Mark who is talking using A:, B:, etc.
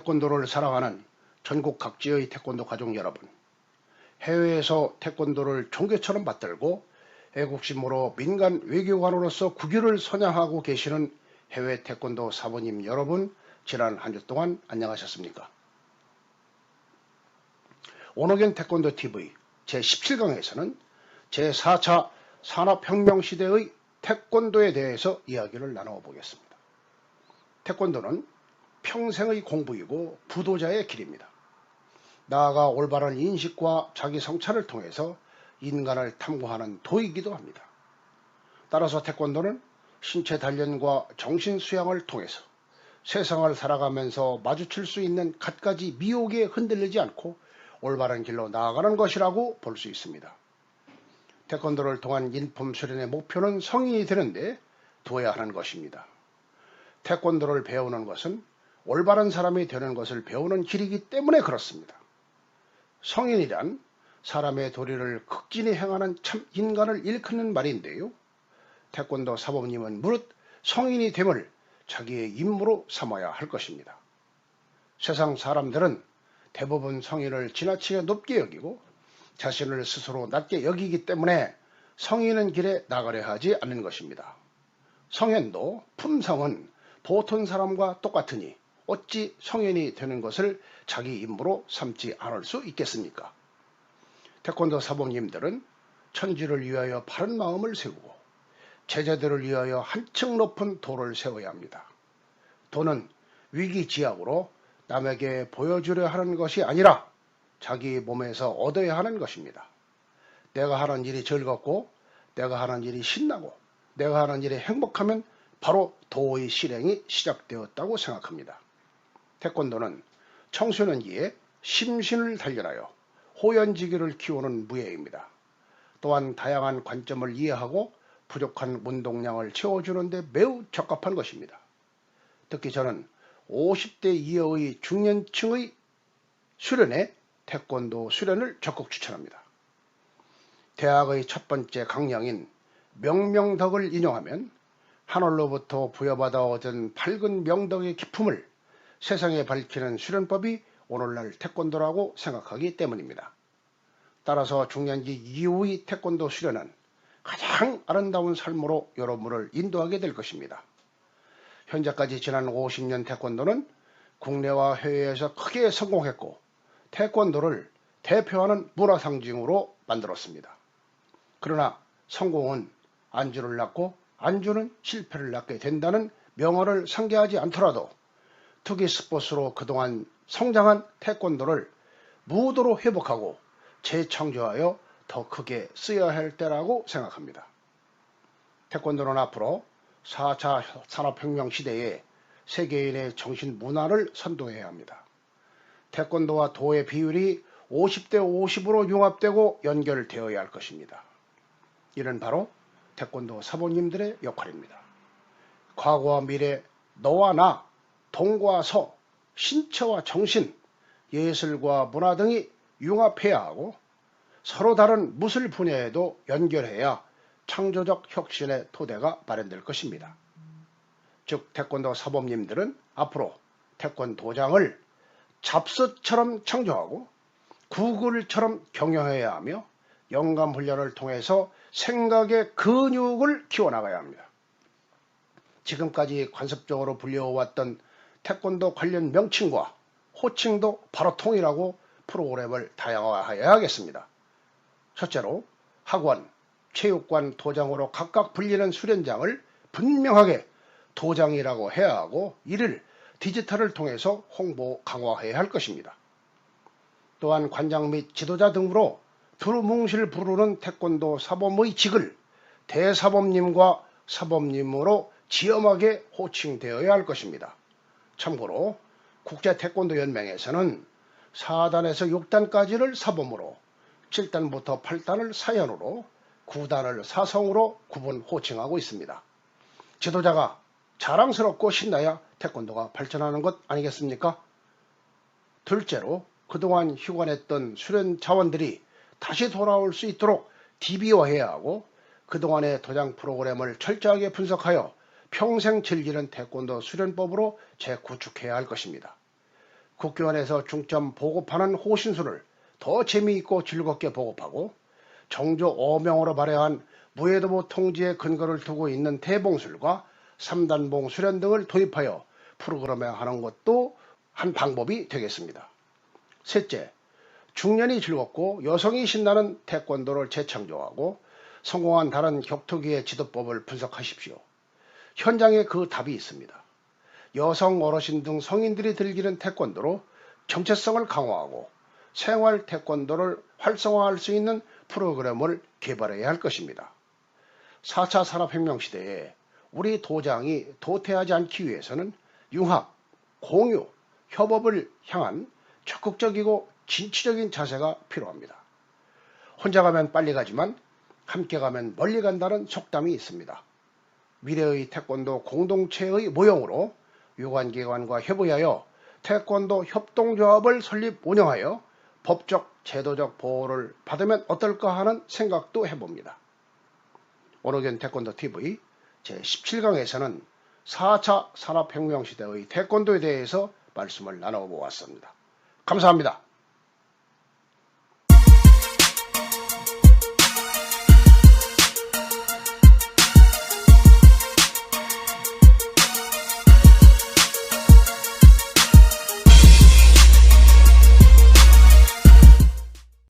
A: 태권도를 사랑하는 전국 각지의 태권도 가족 여러분, 해외에서 태권도를 종교처럼 받들고 애국심으로 민간 외교관으로서 국위를 선양하고 계시는 해외 태권도 사모님 여러분, 지난 한 주 동안 안녕하셨습니까? 오너겐 태권도 TV 제17강에서는 제4차 산업혁명 시대의 태권도에 대해서 이야기를 나눠보겠습니다. 태권도는 평생의 공부이고 부도자의 길입니다. 나아가 올바른 인식과 자기 성찰을 통해서 인간을 탐구하는 도이기도 합니다. 따라서 태권도는 신체 단련과 정신 수양을 통해서 세상을 살아가면서 마주칠 수 있는 갖가지 미혹에 흔들리지 않고 올바른 길로 나아가는 것이라고 볼 수 있습니다. 태권도를 통한 인품 수련의 목표는 성인이 되는데 두어야 하는 것입니다. 태권도를 배우는 것은 올바른 사람이 되는 것을 배우는 길이기 때문에 그렇습니다. 성인이란 사람의 도리를 극진히 행하는 참 인간을 일컫는 말인데요. 태권도 사범님은 무릇 성인이 됨을 자기의 임무로 삼아야 할 것입니다. 세상 사람들은 대부분 성인을 지나치게 높게 여기고 자신을 스스로 낮게 여기기 때문에 성인은 길에 나가려 하지 않는 것입니다. 성현도 품성은 보통 사람과 똑같으니 어찌 성인이 되는 것을 자기 임무로 삼지 않을 수 있겠습니까? 태권도 사범님들은 천지를 위하여 바른 마음을 세우고 제자들을 위하여 한층 높은 도를 세워야 합니다. 도는 위기지약으로 남에게 보여주려 하는 것이 아니라 자기 몸에서 얻어야 하는 것입니다. 내가 하는 일이 즐겁고 내가 하는 일이 신나고 내가 하는 일이 행복하면 바로 도의 실행이 시작되었다고 생각합니다. 태권도는 청소년기에 심신을 단련하여 호연지기를 키우는 무예입니다. 또한 다양한 관점을 이해하고 부족한 운동량을 채워주는 데 매우 적합한 것입니다. 특히 저는 50대 이하의 중년층의 수련에 태권도 수련을 적극 추천합니다. 대학의 첫 번째 강령인 명명덕을 인용하면 하늘로부터 부여받아 얻은 밝은 명덕의 기품을 세상에 밝히는 수련법이 오늘날 태권도라고 생각하기 때문입니다. 따라서 중년기 이후의 태권도 수련은 가장 아름다운 삶으로 여러분을 인도하게 될 것입니다. 현재까지 지난 50년 태권도는 국내와 해외에서 크게 성공했고 태권도를 대표하는 문화상징으로 만들었습니다. 그러나 성공은 안주를 낳고 안주는 실패를 낳게 된다는 명언을 상기하지 않더라도 투기 스포츠로 그동안 성장한 태권도를 무도로 회복하고 재창조하여 더 크게 쓰여야 할 때라고 생각합니다. 태권도는 앞으로 4차 산업혁명 시대에 세계인의 정신 문화를 선도해야 합니다. 태권도와 도의 비율이 50대 50으로 융합되고 연결되어야 할 것입니다. 이는 바로 태권도 사모님들의 역할입니다. 과거와 미래, 너와 나, 동과 서, 신체와 정신, 예술과 문화 등이 융합해야 하고 서로 다른 무술 분야에도 연결해야 창조적 혁신의 토대가 마련될 것입니다. 즉 태권도 사범님들은 앞으로 태권도장을 잡스처럼 창조하고 구글처럼 경영해야 하며 영감 훈련을 통해서 생각의 근육을 키워나가야 합니다. 지금까지 관습적으로 불려왔던 태권도 관련 명칭과 호칭도 바로 통일하고 프로그램을 다양화해야 하겠습니다. 첫째로 학원, 체육관, 도장으로 각각 불리는 수련장을 분명하게 도장이라고 해야 하고 이를 디지털을 통해서 홍보 강화해야 할 것입니다. 또한 관장 및 지도자 등으로 두루뭉실 부르는 태권도 사범의 직을 대사범님과 사범님으로 지엄하게 호칭되어야 할 것입니다. 참고로 국제태권도연맹에서는 4단에서 6단까지를 사범으로 7단부터 8단을 사연으로 9단을 사성으로 구분 호칭하고 있습니다. 지도자가 자랑스럽고 신나야 태권도가 발전하는 것 아니겠습니까? 둘째로 그동안 휴관했던 수련 자원들이 다시 돌아올 수 있도록 DB화해야 하고 그동안의 도장 프로그램을 철저하게 분석하여 평생 즐기는 태권도 수련법으로 재구축해야 할 것입니다. 국교원에서 중점 보급하는 호신술을 더 재미있고 즐겁게 보급하고 정조 어명으로 발효한 무예도부 통지의 근거를 두고 있는 대봉술과 삼단봉 수련 등을 도입하여 프로그램에 하는 것도 한 방법이 되겠습니다. 셋째, 중년이 즐겁고 여성이 신나는 태권도를 재창조하고 성공한 다른 격투기의 지도법을 분석하십시오. 현장에 그 답이 있습니다. 여성, 어르신 등 성인들이 즐기는 태권도로 정체성을 강화하고 생활 태권도를 활성화할 수 있는 프로그램을 개발해야 할 것입니다. 4차 산업혁명 시대에 우리 도장이 도태하지 않기 위해서는 융합, 공유, 협업을 향한 적극적이고 진취적인 자세가 필요합니다. 혼자 가면 빨리 가지만 함께 가면 멀리 간다는 속담이 있습니다. 미래의 태권도 공동체의 모형으로 유관기관과 협의하여 태권도 협동조합을 설립 운영하여 법적, 제도적 보호를 받으면 어떨까 하는 생각도 해봅니다. 오너견 태권도TV 제17강에서는 4차 산업혁명 시대의 태권도에 대해서 말씀을 나눠보았습니다. 감사합니다.